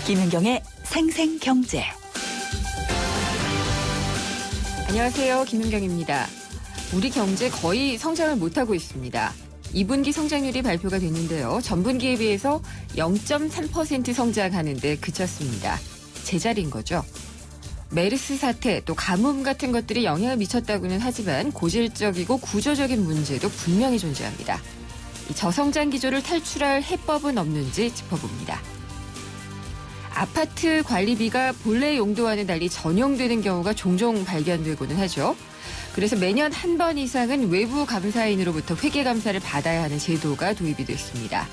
김연경의 생생경제. 안녕하세요. 김연경입니다. 우리 경제 거의 성장을 못하고 있습니다. 2분기 성장률이 발표가 됐는데요. 전분기에 비해서 0.3% 성장하는 데 그쳤습니다. 제자리인 거죠. 메르스 사태 또 가뭄 같은 것들이 영향을 미쳤다고는 하지만 고질적이고 구조적인 문제도 분명히 존재합니다. 이 저성장 기조를 탈출할 해법은 없는지 짚어봅니다. 아파트 관리비가 본래 용도와는 달리 전용되는 경우가 종종 발견되고는 하죠. 그래서 매년 한 번 이상은 외부 감사인으로부터 회계 감사를 받아야 하는 제도가 도입이 됐습니다.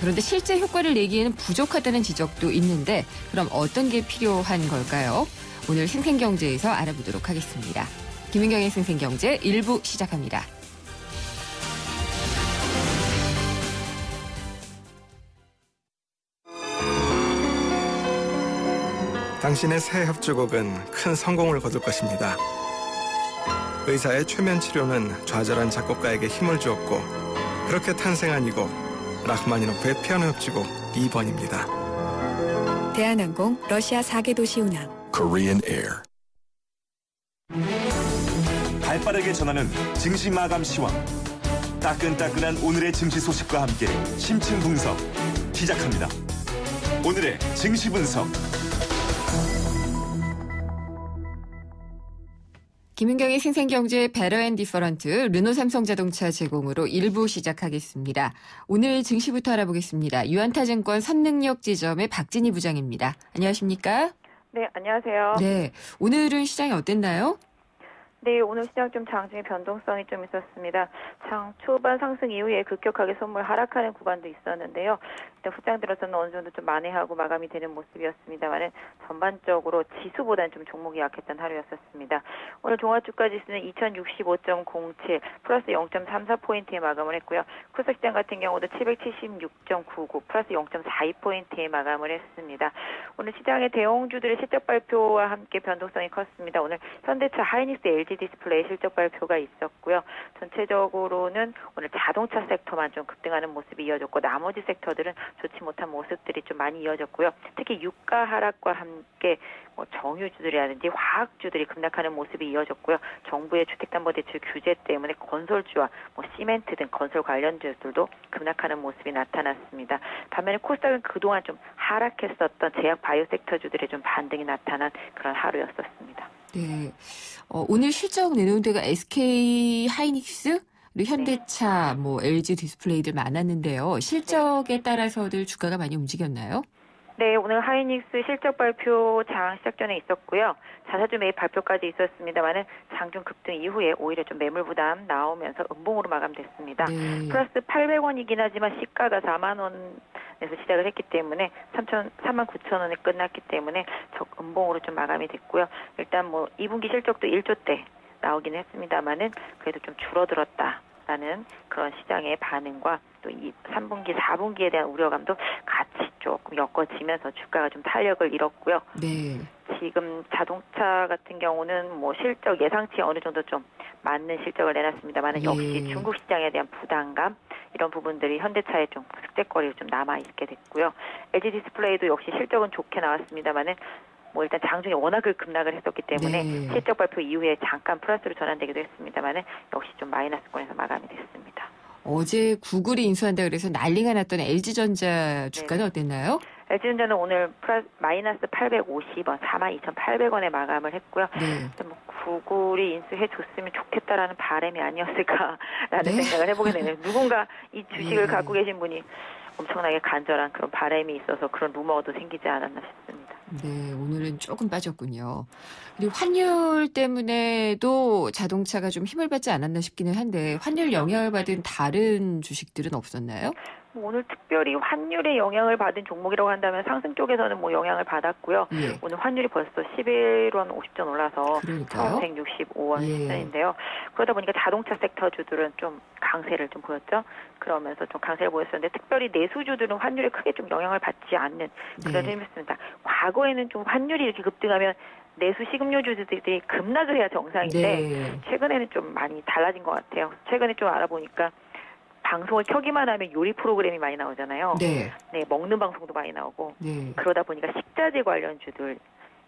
그런데 실제 효과를 내기에는 부족하다는 지적도 있는데 그럼 어떤 게 필요한 걸까요? 오늘 생생경제에서 알아보도록 하겠습니다. 김연경의 생생경제 1부 시작합니다. 당신의 새 협주곡은 큰 성공을 거둘 것입니다. 의사의 최면 치료는 좌절한 작곡가에게 힘을 주었고 그렇게 탄생한 이 곡 라흐마니노프의 피아노 협주곡 2번입니다. 대한항공 러시아 4개 도시 운항 Korean Air. 발빠르게 전하는 증시 마감 시황. 따끈따끈한 오늘의 증시 소식과 함께 심층 분석 시작합니다. 오늘의 증시 분석. 김연경의 생생경제 베러 앤 디퍼런트 르노삼성자동차 제공으로 1부 시작하겠습니다. 오늘 증시부터 알아보겠습니다. 유안타증권 선능력지점의 박진희 부장입니다. 안녕하십니까? 네, 안녕하세요. 네, 오늘은 시장이 어땠나요? 네, 오늘 시장 좀 장중에 변동성이 좀 있었습니다. 장 초반 상승 이후에 급격하게 선물 하락하는 구간도 있었는데요. 일단 후장 들어서는 어느 정도 좀 만회하고 마감이 되는 모습이었습니다만은 전반적으로 지수보다는 좀 종목이 약했던 하루였었습니다. 오늘 종합주가 지수는 2065.07 플러스 0.34포인트에 마감을 했고요. 코스닥시장 같은 경우도 776.99 플러스 0.42포인트에 마감을 했습니다. 오늘 시장의 대형주들의 실적 발표와 함께 변동성이 컸습니다. 오늘 현대차, 하이닉스, LG 디스플레이 실적 발표가 있었고요. 전체적으로는 오늘 자동차 섹터만 좀 급등하는 모습이 이어졌고 나머지 섹터들은 좋지 못한 모습들이 좀 많이 이어졌고요. 특히 유가 하락과 함께 정유주들이라든지 화학주들이 급락하는 모습이 이어졌고요. 정부의 주택담보대출 규제 때문에 건설주와 시멘트 등 건설 관련주들도 급락하는 모습이 나타났습니다. 반면에 코스닥은 그동안 좀 하락했었던 제약 바이오 섹터주들의 좀 반등이 나타난 그런 하루였었습니다. 네, 오늘 실적 내놓은 데가 SK 하이닉스 그리고 현대차, LG 디스플레이들 많았는데요. 실적에 따라서들 주가가 많이 움직였나요? 네, 오늘 하이닉스 실적 발표 장 시작 전에 있었고요. 자사주 매입 발표까지 있었습니다만은 장중 급등 이후에 오히려 좀 매물 부담 나오면서 음봉으로 마감됐습니다. 네. 플러스 800원이긴 하지만 시가가 4만 원에서 시작을 했기 때문에 39,000원에 끝났기 때문에 음봉으로 좀 마감이 됐고요. 일단 2분기 실적도 1조대 나오긴 했습니다만은 그래도 좀 줄어들었다라는 그런 시장의 반응과 또 이 3분기, 4분기에 대한 우려감도 같이 조금 엮어지면서 주가가 좀 탄력을 잃었고요. 네. 지금 자동차 같은 경우는 실적 예상치에 어느 정도 좀 맞는 실적을 내놨습니다만 역시 중국 시장에 대한 부담감 이런 부분들이 현대차에 좀 숙제거리로 좀 남아있게 됐고요. LG 디스플레이도 역시 실적은 좋게 나왔습니다만은 일단 장중에 워낙을 급락을 했었기 때문에 실적 발표 이후에 잠깐 플러스로 전환되기도 했습니다만은 역시 좀 마이너스권에서 마감이 됐습니다. 어제 구글이 인수한다 그래서 난리가 났던 LG전자 주가는 어땠나요? LG전자는 오늘 마이너스 850원, 42,800원에 마감을 했고요. 네. 구글이 인수해줬으면 좋겠다라는 바람이 아니었을까라는 생각을 해보게 되네요. 누군가 이 주식을 갖고 계신 분이 엄청나게 간절한 그런 바람이 있어서 그런 루머도 생기지 않았나 싶습니다. 네, 오늘은 조금 빠졌군요. 그리고 환율 때문에도 자동차가 좀 힘을 받지 않았나 싶기는 한데 환율 영향을 받은 다른 주식들은 없었나요? 오늘 특별히 환율에 영향을 받은 종목이라고 한다면 상승 쪽에서는 영향을 받았고요. 예. 오늘 환율이 벌써 11원 50전 올라서 1,165원 수준인데요. 그러다 보니까 자동차 섹터주들은 좀 강세를 좀 보였죠. 그러면서 좀 강세를 보였었는데 특별히 내수주들은 환율에 크게 좀 영향을 받지 않는 그런 힘이었습니다. 과거에는 좀 환율이 이렇게 급등하면 내수 식음료주들이 급락을 해야 정상인데 최근에는 좀 많이 달라진 것 같아요. 최근에 좀 알아보니까 방송을 켜기만 하면 요리 프로그램이 많이 나오잖아요. 네. 네, 먹는 방송도 많이 나오고 네. 그러다 보니까 식자재 관련주들,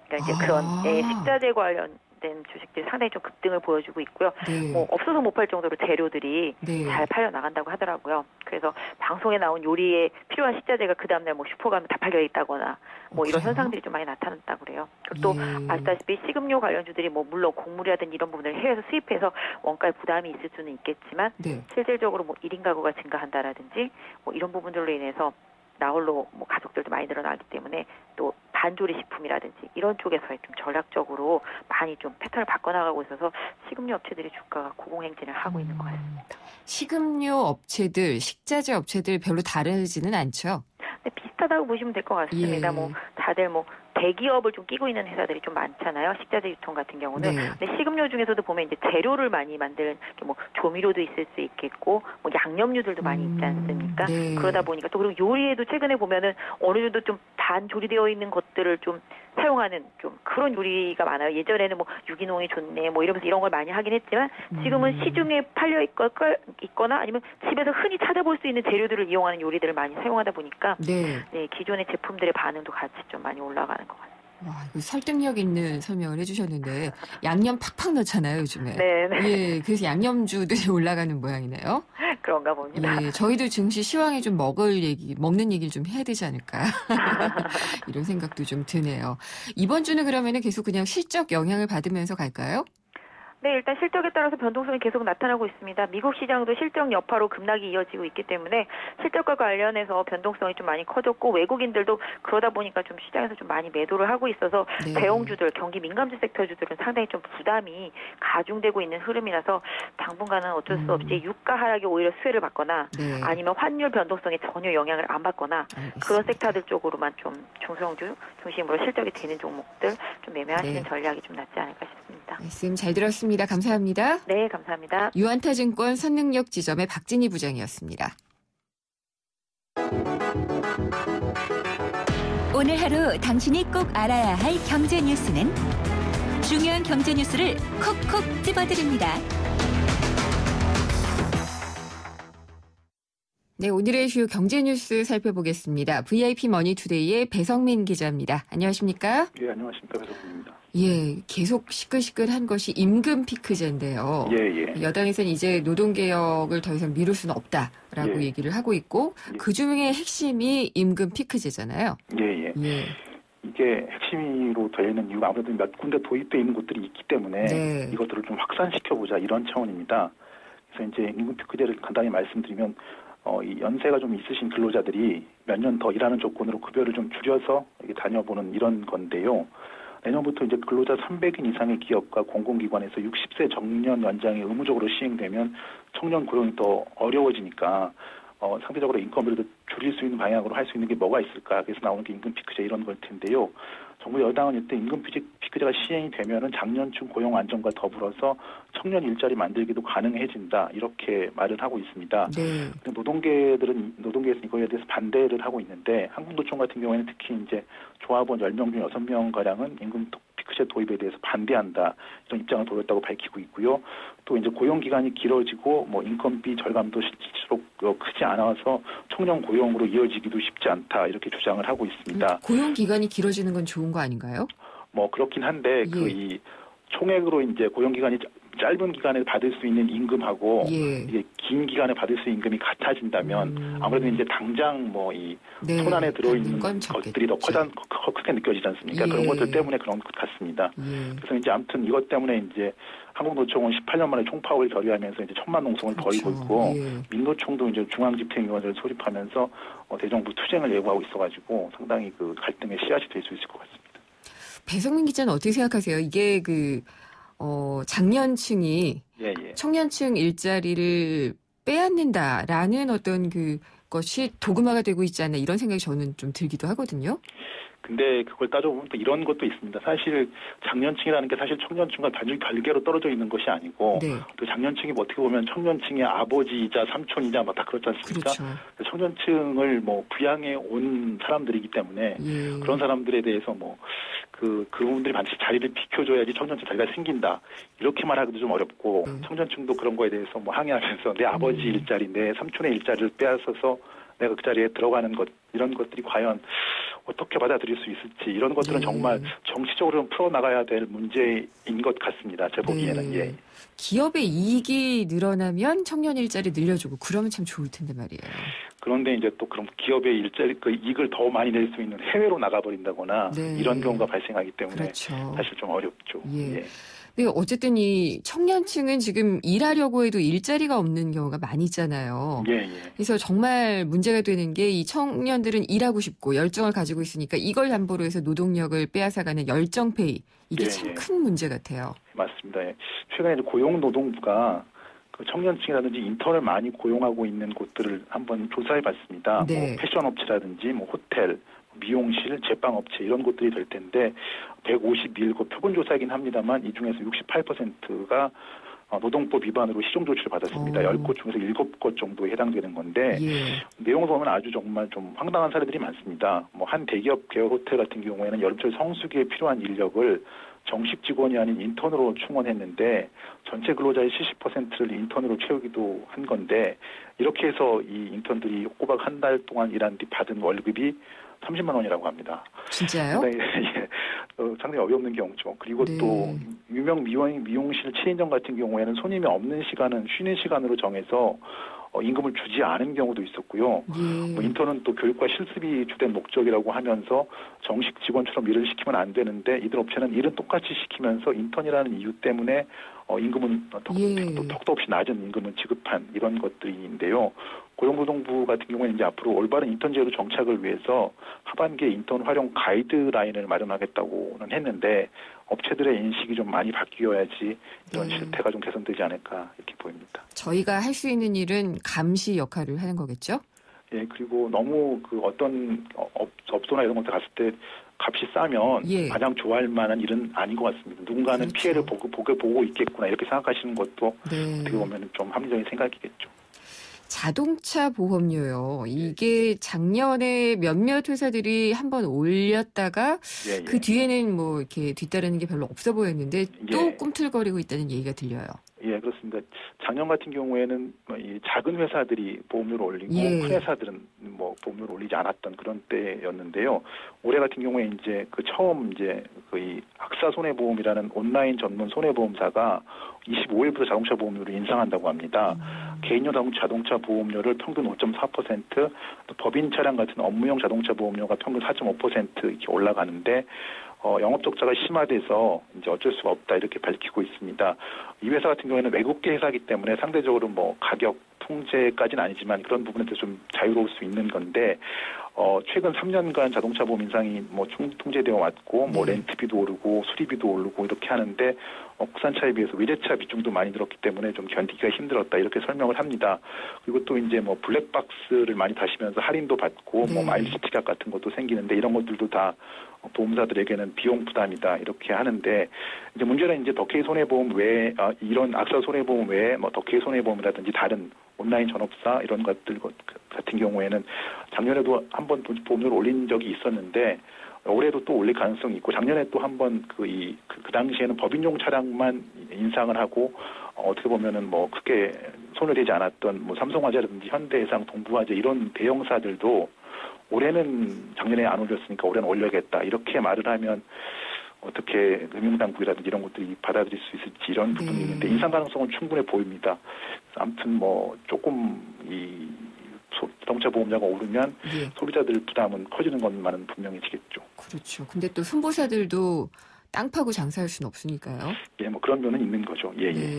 그러니까 이제 그런 식자재 관련된 주식들이 상당히 좀 급등을 보여주고 있고요. 네. 뭐 없어서 못 팔 정도로 재료들이 네. 잘 팔려 나간다고 하더라고요. 그래서 방송에 나온 요리에 필요한 식자재가 그 다음날 뭐 슈퍼 가면 다 팔려 있다거나 뭐 이런 그래요? 현상들이 좀 많이 나타났다고 그래요. 그리고 또 예. 아시다시피 식음료 관련주들이 뭐 물론 곡물이라든지 이런 부분을 해외에서 수입해서 원가에 부담이 있을 수는 있겠지만 네. 실질적으로 뭐 1인 가구가 증가한다라든지 뭐 이런 부분들로 인해서 나홀로 뭐 가족들도 많이 늘어나기 때문에 또 반조리 식품이라든지 이런 쪽에서 좀 전략적으로 많이 좀 패턴을 바꿔나가고 있어서 식음료 업체들의 주가가 고공행진을 하고 있는 것 같습니다. 식음료 업체들, 식자재 업체들 별로 다르지는 않죠? 네, 비슷하다고 보시면 될 것 같습니다. 예. 뭐 다들 뭐 대기업을 좀 끼고 있는 회사들이 좀 많잖아요. 식자재 유통 같은 경우는. 네. 근데 식음료 중에서도 보면 이제 재료를 많이 만드는 뭐 조미료도 있을 수 있겠고 뭐 양념류들도 많이 있지 않습니까? 네. 그러다 보니까 또 그리고 요리에도 최근에 보면은 어느 정도 좀 반조리되어 있는 것들을 좀 사용하는 좀 그런 요리가 많아요. 예전에는 뭐 유기농이 좋네 뭐 이러면서 이런 걸 많이 하긴 했지만 지금은 시중에 팔려 있거나 아니면 집에서 흔히 찾아볼 수 있는 재료들을 이용하는 요리들을 많이 사용하다 보니까 네. 네, 기존의 제품들의 반응도 같이 좀 많이 올라가는 것 같아요. 와, 이거 설득력 있는 설명을 해주셨는데 양념 팍팍 넣잖아요, 요즘에. 네, 네. 예, 그래서 양념주들이 올라가는 모양이네요. 그런가 봅니다. 예, 저희도 증시 시황에 좀 먹는 얘기를 좀 해야 되지 않을까. 이런 생각도 좀 드네요. 이번 주는 그러면은 계속 그냥 실적 영향을 받으면서 갈까요? 네, 일단 실적에 따라서 변동성이 계속 나타나고 있습니다. 미국 시장도 실적 여파로 급락이 이어지고 있기 때문에 실적과 관련해서 변동성이 좀 많이 커졌고 외국인들도 그러다 보니까 좀 시장에서 좀 많이 매도를 하고 있어서 네. 대형주들, 경기 민감주 섹터주들은 상당히 좀 부담이 가중되고 있는 흐름이라서 당분간은 어쩔 수 없이 유가 하락이 오히려 수혜를 받거나 네. 아니면 환율 변동성에 전혀 영향을 안 받거나 알겠습니다. 그런 섹터들 쪽으로만 좀 중소형주 중심으로 실적이 되는 종목들 좀 매매하시는 네. 전략이 좀 낫지 않을까 싶습니다. 말씀 잘 들었습니다. 감사합니다. 네, 감사합니다. 유한타증권 선능력 지점의 박진희 부장이었습니다. 오늘 하루 당신이 꼭 알아야 할 경제 뉴스는 중요한 경제 뉴스를 콕콕 집어드립니다. 네, 오늘의 주요 경제 뉴스 살펴보겠습니다. VIP 머니투데이의 배성민 기자입니다. 안녕하십니까? 예, 안녕하십니까. 배성민입니다. 예, 계속 시끌시끌한 것이 임금 피크제인데요. 예, 예. 여당에서는 이제 노동개혁을 더 이상 미룰 수는 없다라고 예. 얘기를 하고 있고 예. 그중에 핵심이 임금 피크제잖아요. 예, 예. 예. 이게 핵심으로 되어 있는 이유가 아무래도 몇 군데 도입되어 있는 곳들이 있기 때문에 네. 이것들을 좀 확산시켜보자 이런 차원입니다. 그래서 이제 임금 피크제를 간단히 말씀드리면 이 연세가 좀 있으신 근로자들이 몇 년 더 일하는 조건으로 급여를 좀 줄여서 이렇게 다녀보는 이런 건데요. 내년부터 이제 근로자 300인 이상의 기업과 공공기관에서 60세 정년 연장이 의무적으로 시행되면 청년 고용이 더 어려워지니까 상대적으로 인건비를 줄일 수 있는 방향으로 할 수 있는 게 뭐가 있을까? 그래서 나오는 게 임금 피크제 이런 걸 텐데요. 정부 여당은 이때 임금 피크제가 시행이 되면은 장년층 고용 안정과 더불어서 청년 일자리 만들기도 가능해진다 이렇게 말을 하고 있습니다. 네. 노동계에서 이거에 대해서 반대를 하고 있는데 한국노총 같은 경우에는 특히 이제 조합원 10명 중 6명 가량은 임금 피크제 도입에 대해서 반대한다 이런 입장을 보였다고 밝히고 있고요. 또 이제 고용 기간이 길어지고 뭐 인건비 절감도 실질적으로 크지 않아서 청년 고용으로 이어지기도 쉽지 않다 이렇게 주장을 하고 있습니다. 고용 기간이 길어지는 건 좋은 거 아닌가요? 뭐 그렇긴 한데 예. 이 총액으로 이제 고용 기간이 짧은 기간에 받을 수 있는 임금하고 예. 이게 긴 기간에 받을 수 있는 임금이 같아진다면 아무래도 이제 당장 뭐 이 네. 손 안에 들어있는 건 것들이 더 크게 느껴지지 않습니까? 예. 그런 것들 때문에 그런 것 같습니다. 예. 그래서 이제 아무튼 이것 때문에 이제 한국노총은 18년 만에 총파업을 결의하면서 이제 천만 농성을 벌이고 있고 예. 민노총도 이제 중앙집행위원회를 소집하면서 대정부 투쟁을 예고하고 있어가지고 상당히 그 갈등의 씨앗이 될 수 있을 것 같습니다. 배성민 기자는 어떻게 생각하세요? 이게 장년층이 예. 청년층 일자리를 빼앗는다라는 어떤 것이 도구마가 되고 있지 않나 이런 생각이 저는 좀 들기도 하거든요. 근데 그걸 따져보면 또 이런 것도 있습니다. 사실 장년층이라는 게 사실 청년층과 단순히 별개로 떨어져 있는 것이 아니고 네. 또 장년층이 뭐 어떻게 보면 청년층의 아버지이자 삼촌이자 막 다 그렇지 않습니까? 그렇죠. 청년층을 뭐 부양해 온 사람들이 기 때문에 예. 그런 사람들에 대해서 뭐 그분들이 반드시 자리를 비켜줘야지 청년층 자리가 생긴다. 이렇게만 하기도 좀 어렵고 청년층도 그런 거에 대해서 뭐 항의하면서 내 아버지 일자리, 내 삼촌의 일자리를 빼앗아서 내가 그 자리에 들어가는 것 이런 것들이 과연 어떻게 받아들일 수 있을지 이런 것들은 정말 정치적으로 풀어나가야 될 문제인 것 같습니다. 제 보기에는. 예. 기업의 이익이 늘어나면 청년 일자리 늘려주고 그러면 참 좋을 텐데 말이에요. 그런데 이제 또 그럼 기업의 일자리 그 이익을 더 많이 낼 수 있는 해외로 나가버린다거나 이런 경우가 발생하기 때문에 사실 좀 어렵죠. 예. 네, 어쨌든 이 청년층은 지금 일하려고 해도 일자리가 없는 경우가 많이 있잖아요. 예. 그래서 정말 문제가 되는 게 이 청년들은 일하고 싶고 열정을 가지고 있으니까 이걸 담보로 해서 노동력을 빼앗아가는 열정페이. 이게 참 큰 문제 같아요. 맞습니다. 예. 최근에 고용노동부가 그 청년층이라든지 인턴을 많이 고용하고 있는 곳들을 한번 조사해 봤습니다. 뭐 패션업체라든지 뭐 호텔, 미용실, 제빵업체 이런 곳들이 될 텐데 151곳 표본조사이긴 합니다만 이 중에서 68%가 노동법 위반으로 시정조치를 받았습니다. 10곳 중에서 7곳 정도에 해당되는 건데 내용을 보면 아주 정말 좀 황당한 사례들이 많습니다. 뭐 한 대기업 계열 호텔 같은 경우에는 여름철 성수기에 필요한 인력을 정식 직원이 아닌 인턴으로 충원했는데 전체 근로자의 70%를 인턴으로 채우기도 한 건데 이렇게 해서 이 인턴들이 꼬박 한 달 동안 일한 뒤 받은 월급이 30만 원이라고 합니다. 진짜요? 네, 상당히 어이없는 경우죠. 그리고 또 유명 미용실 체인점 같은 경우에는 손님이 없는 시간은 쉬는 시간으로 정해서 임금을 주지 않은 경우도 있었고요. 뭐 인턴은 또 교육과 실습이 주된 목적이라고 하면서 정식 직원처럼 일을 시키면 안 되는데 이들 업체는 일은 똑같이 시키면서 인턴이라는 이유 때문에 임금은 턱도 없이 낮은 임금을 지급한 이런 것들인데요. 고용노동부 같은 경우는 이제 앞으로 올바른 인턴 제도 정착을 위해서 하반기에 인턴 활용 가이드라인을 마련하겠다고는 했는데 업체들의 인식이 좀 많이 바뀌어야지 이런 실태가 좀 개선되지 않을까 이렇게 보입니다. 저희가 할 수 있는 일은 감시 역할을 하는 거겠죠? 예, 그리고 너무 그 어떤 업소나 이런 것들 갔을 때 값이 싸면 가장 좋아할 만한 일은 아닌 것 같습니다. 누군가는 피해를 보고 있겠구나 이렇게 생각하시는 것도 어떻게 보면 좀 합리적인 생각이겠죠. 자동차 보험료요. 이게 작년에 몇몇 회사들이 한번 올렸다가 그 뒤에는 뭐 이렇게 뒤따르는 게 별로 없어 보였는데 또 꿈틀거리고 있다는 얘기가 들려요. 예, 그렇습니다. 작년 같은 경우에는 이 작은 회사들이 보험료를 올리고 큰 회사들은 뭐 보험료를 올리지 않았던 그런 때였는데요. 올해 같은 경우에 이제 그 처음 이제 이 악사 손해보험이라는 온라인 전문 손해보험사가 25일부터 자동차 보험료를 인상한다고 합니다. 개인용 자동차 보험료를 평균 5.4%, 또 법인 차량 같은 업무용 자동차 보험료가 평균 4.5% 이렇게 올라가는데 영업 적자가 심화돼서 이제 어쩔 수가 없다 이렇게 밝히고 있습니다. 이 회사 같은 경우에는 외국계 회사이기 때문에 상대적으로 뭐 가격 통제까지는 아니지만 그런 부분에서 좀 자유로울 수 있는 건데 최근 3년간 자동차 보험 인상이 뭐 통제되어 왔고 뭐 렌트비도 오르고 수리비도 오르고 이렇게 하는데 국산차에 비해서 외제차 비중도 많이 늘었기 때문에 좀 견디기가 힘들었다 이렇게 설명을 합니다. 그리고 또 이제 뭐 블랙박스를 많이 다시면서 할인도 받고 뭐 마일리지 특약 같은 것도 생기는데 이런 것들도 다 보험사들에게는 비용 부담이다 이렇게 하는데 이제 문제는 이제 덕케이 손해보험 외에 이런 악사 손해보험 외에 뭐 덕케이 손해보험이라든지 다른 온라인 전업사 이런 것들 같은 경우에는 작년에도 한번 보험료를 올린 적이 있었는데 올해도 또 올릴 가능성이 있고 작년에 또 한번 그 당시에는 법인용 차량만 인상을 하고 어떻게 보면은 뭐 크게 손을 대지 않았던 뭐 삼성화재라든지 현대해상, 동부화재 이런 대형사들도 올해는 작년에 안 올렸으니까 올해는 올려야겠다 이렇게 말을 하면 어떻게 금융당국이라든지 이런 것들이 받아들일 수 있을지 이런 부분이 있는데 인상 가능성은 충분해 보입니다. 아무튼 뭐 조금 이 자동차 보험료가 오르면 소비자들 부담은 커지는 것만은 분명해지겠죠. 그렇죠. 근데 또 손보사들도 땅 파고 장사할 수는 없으니까요. 예, 뭐 그런 면은 있는 거죠.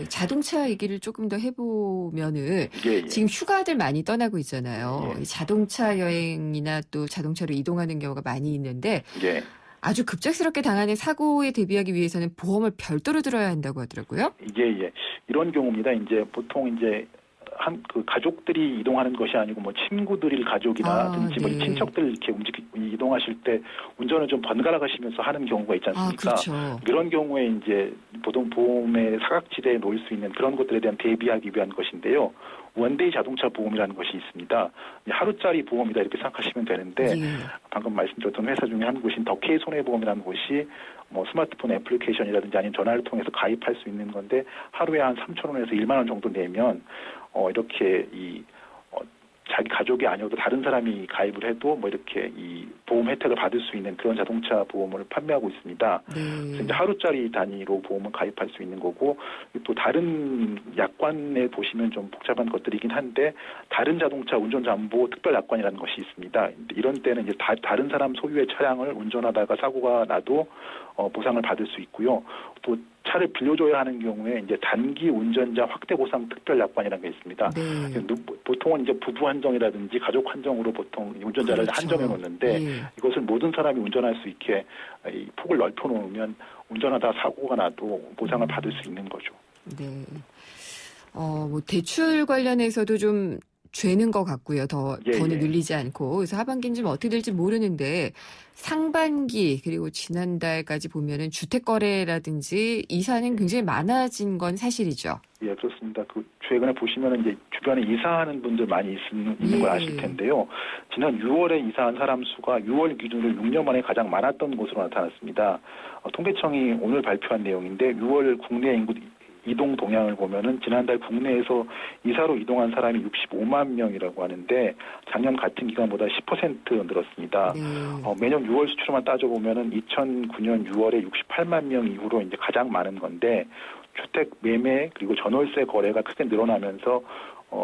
자동차 얘기를 조금 더 해보면은 지금 휴가들 많이 떠나고 있잖아요. 자동차 여행이나 또 자동차로 이동하는 경우가 많이 있는데 아주 급작스럽게 당하는 사고에 대비하기 위해서는 보험을 별도로 들어야 한다고 하더라고요. 이런 경우입니다. 이제 보통 이제 그 가족들이 이동하는 것이 아니고 뭐 친구들이 가족이라든지 뭐 친척들 이렇게 이동하실 때 운전을 좀 번갈아 가시면서 하는 경우가 있지 않습니까? 그렇죠. 그런 경우에 이제 보통 보험의 사각지대에 놓일 수 있는 그런 것들에 대한 대비하기 위한 것인데요. 원데이 자동차 보험이라는 것이 있습니다. 하루짜리 보험이다 이렇게 생각하시면 되는데 방금 말씀드렸던 회사 중에 한 곳인 더케이 손해보험이라는 곳이 뭐 스마트폰 애플리케이션이라든지 아니면 전화를 통해서 가입할 수 있는 건데 하루에 한 3,000원에서 1만 원 정도 내면 이렇게 자기 가족이 아니어도 다른 사람이 가입을 해도 뭐 이렇게 이 보험 혜택을 받을 수 있는 그런 자동차 보험을 판매하고 있습니다. 그래서 이제 하루짜리 단위로 보험을 가입할 수 있는 거고 또 다른 약관에 보시면 좀 복잡한 것들이긴 한데 다른 자동차 운전잠보 특별 약관이라는 것이 있습니다. 이런 때는 이제 다른 사람 소유의 차량을 운전하다가 사고가 나도 보상을 받을 수 있고요. 또 차를 빌려줘야 하는 경우에 이제 단기 운전자 확대 보상 특별 약관이라는 게 있습니다. 보통은 이제 부부 한정이라든지 가족 한정으로 보통 운전자를 한정해 놓는데 이것을 모든 사람이 운전할 수 있게 이 폭을 넓혀 놓으면 운전하다 사고가 나도 보상을 받을 수 있는 거죠. 네. 뭐 대출 관련해서도 좀 죄는 것 같고요. 더는 늘리지 않고. 그래서 하반기는 좀 어떻게 될지 모르는데 상반기 그리고 지난달까지 보면은 주택 거래라든지 이사는 굉장히 많아진 건 사실이죠. 예, 그렇습니다. 최근에 보시면은 이제 주변에 이사하는 분들 많이 있는 걸 아실 텐데요. 지난 6월에 이사한 사람 수가 6월 기준으로 6년 만에 가장 많았던 것으로 나타났습니다. 통계청이 오늘 발표한 내용인데 6월 국내 인구 이동 동향을 보면은 지난달 국내에서 이사로 이동한 사람이 65만 명이라고 하는데 작년 같은 기간보다 10% 늘었습니다. 매년 6월 수치로만 따져보면은 2009년 6월에 68만 명 이후로 이제 가장 많은 건데 주택 매매 그리고 전월세 거래가 크게 늘어나면서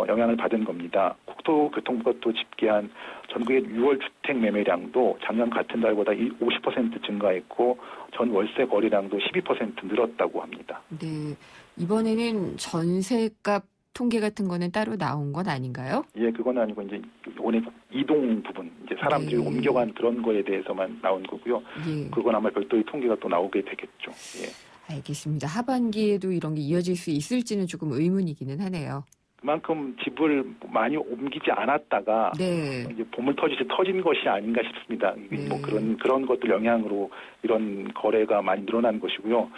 영향을 받은 겁니다. 국토교통부가 또 집계한 전국의 6월 주택 매매량도 작년 같은 달보다 50% 증가했고 전 월세 거래량도 12% 늘었다고 합니다. 네, 이번에는 전세값 통계 같은 거는 따로 나온 건 아닌가요? 예, 그건 아니고 이제 오늘 이동 부분, 이제 사람들이 옮겨간 그런 거에 대해서만 나온 거고요. 그건 아마 별도의 통계가 또 나오게 되겠죠. 예. 알겠습니다. 하반기에도 이런 게 이어질 수 있을지는 조금 의문이기는 하네요. 그만큼 집을 많이 옮기지 않았다가 이제 보물 터지듯이 터진 것이 아닌가 싶습니다. 뭐 그런 것들 영향으로 이런 거래가 많이 늘어난 것이고요.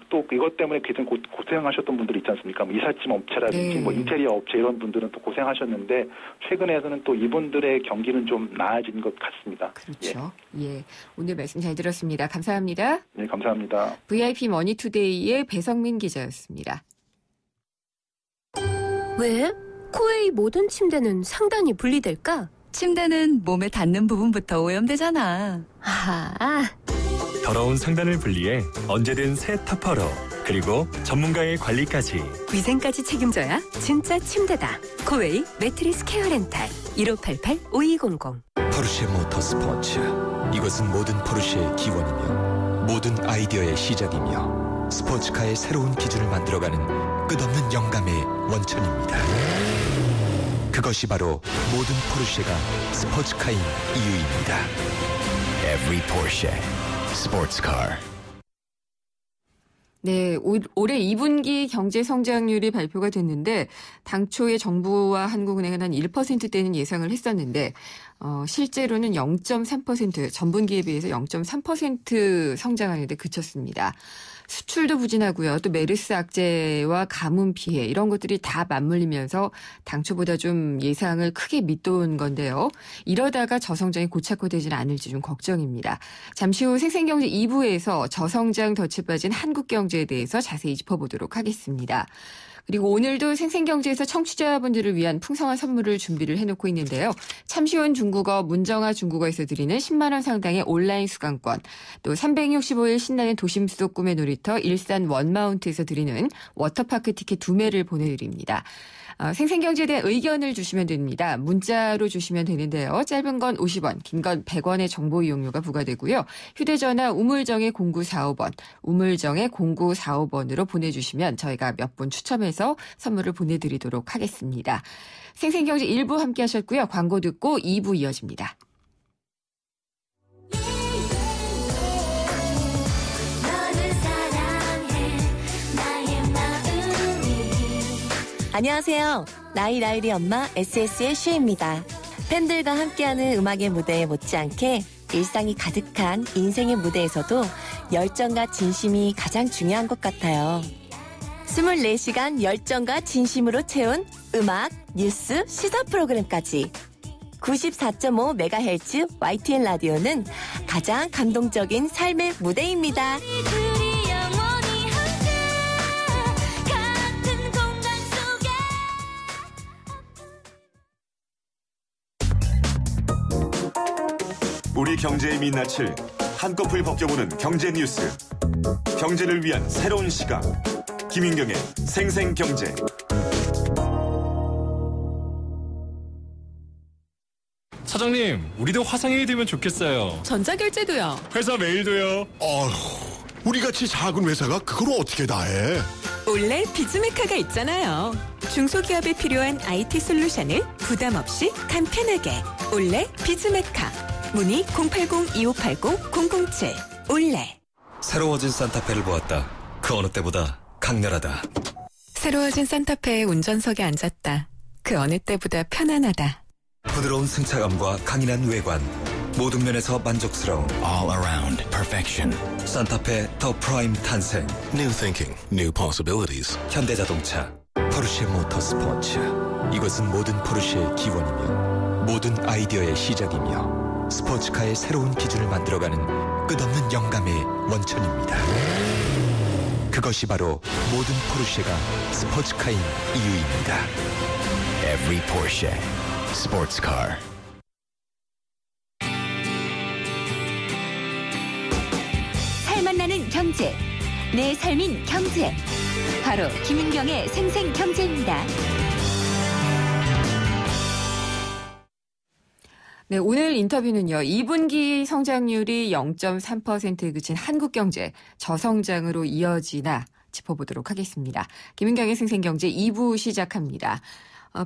또 이것 때문에 굉장히 고생하셨던 분들이 있지 않습니까? 뭐 이삿짐 업체라든지 뭐 인테리어 업체 이런 분들은 또 고생하셨는데 최근에서는 또 이분들의 경기는 좀 나아진 것 같습니다. 그렇죠. 예. 오늘 말씀 잘 들었습니다. 감사합니다. 네, 감사합니다. VIP 머니투데이의 배성민 기자였습니다. 왜? 코웨이 모든 침대는 상단이 분리될까? 침대는 몸에 닿는 부분부터 오염되잖아. 더러운 상단을 분리해 언제든 새 터퍼로 그리고 전문가의 관리까지 위생까지 책임져야 진짜 침대다. 코웨이 매트리스 케어 렌탈 1588-5200. 포르쉐 모터스포츠. 이것은 모든 포르쉐의 기원이며 모든 아이디어의 시작이며 스포츠카의 새로운 기준을 만들어가는 끝없는 영감의 원천입니다. 그것이 바로 모든 포르쉐가 스포츠카인 이유입니다. Every Porsche Sports Car. 네, 올해 2분기 경제 성장률이 발표가 됐는데 당초에 정부와 한국은행은 한 1%대는 예상을 했었는데 실제로는 0.3% 전분기에 비해서 0.3% 성장하는데 그쳤습니다. 수출도 부진하고요. 또 메르스 악재와 가뭄 피해 이런 것들이 다 맞물리면서 당초보다 좀 예상을 크게 밑돈 건데요. 이러다가 저성장이 고착화되지는 않을지 좀 걱정입니다. 잠시 후 생생경제 2부에서 저성장 덫에 빠진 한국 경제에 대해서 자세히 짚어보도록 하겠습니다. 그리고 오늘도 생생경제에서 청취자분들을 위한 풍성한 선물을 준비를 해놓고 있는데요. 참쉬운 중국어, 문정아 중국어에서 드리는 10만 원 상당의 온라인 수강권, 또 365일 신나는 도심 속 꿈의 놀이터 일산 원마운트에서 드리는 워터파크 티켓 2매를 보내드립니다. 생생경제에 대한 의견을 주시면 됩니다. 문자로 주시면 되는데요. 짧은 건 50원, 긴 건 100원의 정보 이용료가 부과되고요. 휴대전화 우물정의 0945번, 우물정의 0945번으로 보내주시면 저희가 몇 분 추첨해서 선물을 보내드리도록 하겠습니다. 생생경제 1부 함께 하셨고요. 광고 듣고 2부 이어집니다. 안녕하세요. 나이라이리 엄마 SS의 쉬입니다. 팬들과 함께하는 음악의 무대에 못지않게 일상이 가득한 인생의 무대에서도 열정과 진심이 가장 중요한 것 같아요. 24시간 열정과 진심으로 채운 음악, 뉴스, 시사 프로그램까지 94.5MHz YTN 라디오는 가장 감동적인 삶의 무대입니다. 우리 경제의 민낯을 한꺼풀 벗겨보는 경제 뉴스. 경제를 위한 새로운 시각. 김인경의 생생경제. 사장님, 우리도 화상회의 되면 좋겠어요. 전자결제도요. 회사 메일도요. 우리같이 작은 회사가 그걸 어떻게 다 해? 올레 비즈메카가 있잖아요. 중소기업에 필요한 IT 솔루션을 부담 없이 간편하게. 올레 비즈메카. 문의 080-2580-007. 올레. 새로워진 산타페를 보았다. 그 어느 때보다 강렬하다. 새로워진 산타페의 운전석에 앉았다. 그 어느 때보다 편안하다. 부드러운 승차감과 강인한 외관. 모든 면에서 만족스러운 All around perfection. 산타페 더 프라임 탄생. New thinking, new possibilities. 현대자동차 포르쉐 모터스포츠. 이것은 모든 포르쉐의 기원이며 모든 아이디어의 시작이며 스포츠카의 새로운 기준을 만들어가는 끝없는 영감의 원천입니다. 그것이 바로 모든 포르쉐가 스포츠카인 이유입니다. Every Porsche sports car. 살맛 나는 경제, 내 삶인 경제. 바로 김인경의 생생경제입니다. 네, 오늘 인터뷰는요. 2분기 성장률이 0.3%에 그친 한국 경제 저성장으로 이어지나 짚어보도록 하겠습니다. 김인경의 생생경제 2부 시작합니다.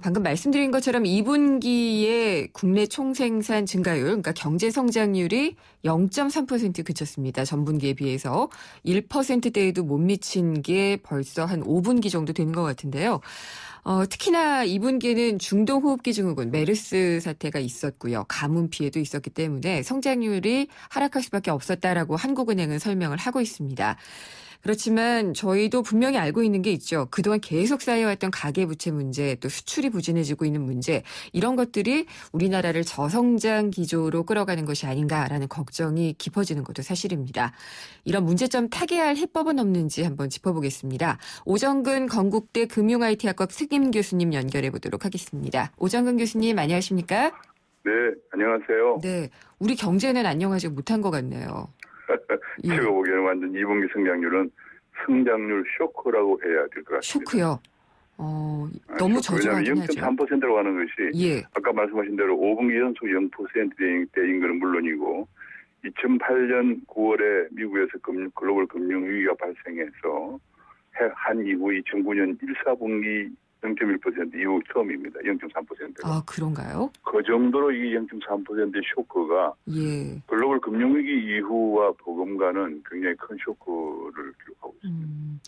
방금 말씀드린 것처럼 2분기에 국내 총생산 증가율, 그러니까 경제 성장률이 0.3% 그쳤습니다. 전분기에 비해서 1%대에도 못 미친 게 벌써 한 5분기 정도 되는 것 같은데요. 특히나 2분기에는 중동호흡기 증후군, 메르스 사태가 있었고요. 가뭄 피해도 있었기 때문에 성장률이 하락할 수밖에 없었다라고 한국은행은 설명을 하고 있습니다. 그렇지만 저희도 분명히 알고 있는 게 있죠. 그동안 계속 쌓여왔던 가계부채 문제, 또 수출이 부진해지고 있는 문제, 이런 것들이 우리나라를 저성장 기조로 끌어가는 것이 아닌가라는 걱정이 깊어지는 것도 사실입니다. 이런 문제점 타개할 해법은 없는지 한번 짚어보겠습니다. 오정근 건국대 금융IT학과 승임 교수님 연결해 보도록 하겠습니다. 오정근 교수님 안녕하십니까? 네, 안녕하세요. 네, 우리 경제는 안녕하지 못한 것 같네요. 제가 보기에는 완전 2분기 성장률은 성장률 쇼크라고 해야 될 것 같습니다. 쇼크요? 너무 저조하긴 하죠. 왜냐하면 0.3%로 가는 것이 아까 말씀하신 대로 5분기 연속 0%대인 것은 물론이고 2008년 9월에 미국에서 글로벌 금융위기가 발생해서 한 이후 2009년 1, 4분기 0.1% 이후 처음입니다. 0.3%가. 아, 그런가요? 그 정도로 이 0.3%의 쇼크가 글로벌 금융위기 이후와 보금과는 굉장히 큰 쇼크를 기록하고 있습니다.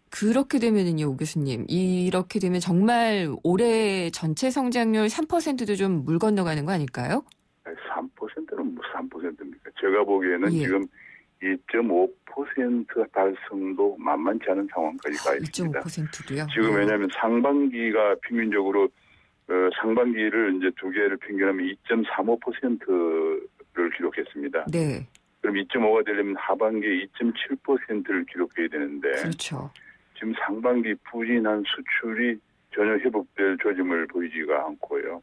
그렇게 되면은요, 오 교수님. 이렇게 되면 정말 올해 전체 성장률 3%도 좀 물 건너가는 거 아닐까요? 3%는 뭐 3%입니까? 제가 보기에는 지금 2.5% 달성도 만만치 않은 상황까지 가 있습니다. 2.5%도요? 지금 왜냐하면 상반기가 평균적으로 상반기를 이제 두 개를 평균하면 2.35%를 기록했습니다. 네. 그럼 2.5가 되려면 하반기에 2.7%를 기록해야 되는데 그렇죠. 지금 상반기 부진한 수출이 전혀 회복될 조짐을 보이지가 않고요.